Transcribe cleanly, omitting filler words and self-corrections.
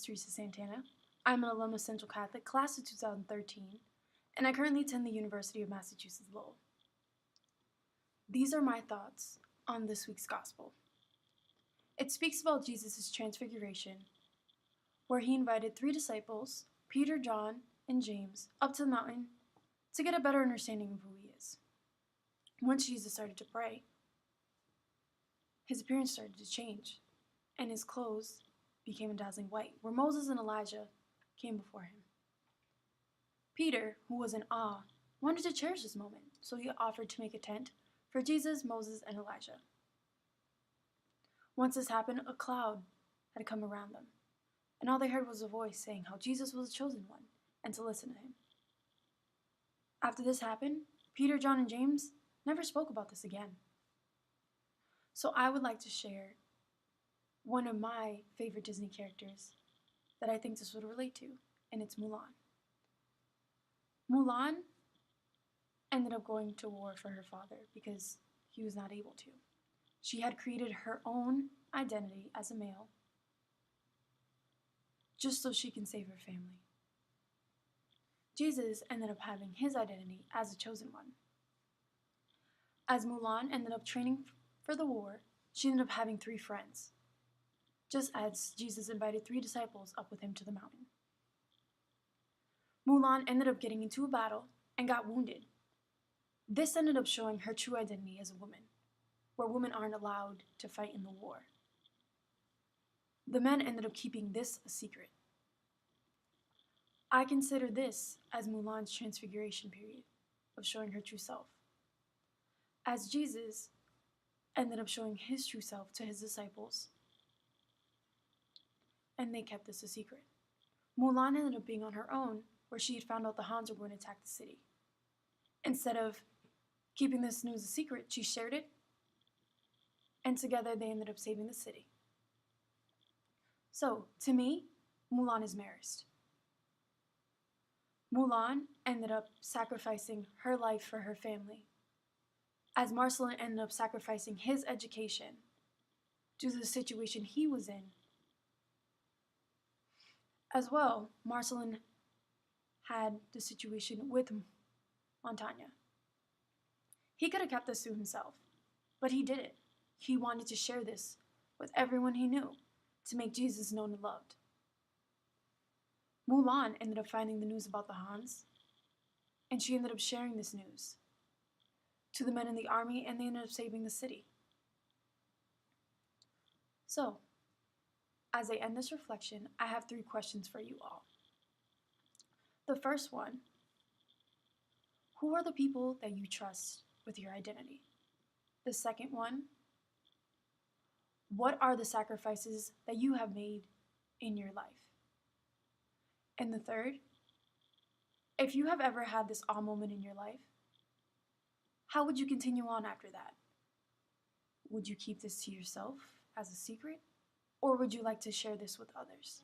Teresa Santana. I'm an alum of Central Catholic, class of 2013, and I currently attend the University of Massachusetts Lowell. These are my thoughts on this week's Gospel. It speaks about Jesus' transfiguration, where he invited 3 disciples, Peter, John, and James, up to the mountain to get a better understanding of who he is. Once Jesus started to pray, his appearance started to change, and his clothes became a dazzling white, where Moses and Elijah came before him. Peter, who was in awe, wanted to cherish this moment, so he offered to make a tent for Jesus, Moses, and Elijah. Once this happened, a cloud had come around them, and all they heard was a voice saying how Jesus was the chosen one, and to listen to him. After this happened, Peter, John, and James never spoke about this again. So I would like to share one of my favorite Disney characters that I think this would relate to, and it's Mulan. Mulan ended up going to war for her father because he was not able to. She had created her own identity as a male just so she can save her family. Jesus ended up having his identity as a chosen one. As Mulan ended up training for the war, she ended up having 3 friends, just as Jesus invited 3 disciples up with him to the mountain. Mulan ended up getting into a battle and got wounded. This ended up showing her true identity as a woman, where women aren't allowed to fight in the war. The men ended up keeping this a secret. I consider this as Mulan's transfiguration period of showing her true self, as Jesus ended up showing his true self to his disciples, and they kept this a secret. Mulan ended up being on her own, where she had found out the Hans were going to attack the city. Instead of keeping this news a secret, she shared it, and together they ended up saving the city. So, to me, Mulan is Marist. Mulan ended up sacrificing her life for her family, as Marcelin ended up sacrificing his education due to the situation he was in. As well, Marcelin had the situation with Montaigne. He could have kept this to himself, but he didn't. He wanted to share this with everyone he knew to make Jesus known and loved. Mulan ended up finding the news about the Hans, and she ended up sharing this news to the men in the army, and they ended up saving the city. So, as I end this reflection, I have 3 questions for you all. The first one, who are the people that you trust with your identity? The second one, what are the sacrifices that you have made in your life? And the third, if you have ever had this awe moment in your life, how would you continue on after that? Would you keep this to yourself as a secret, or would you like to share this with others?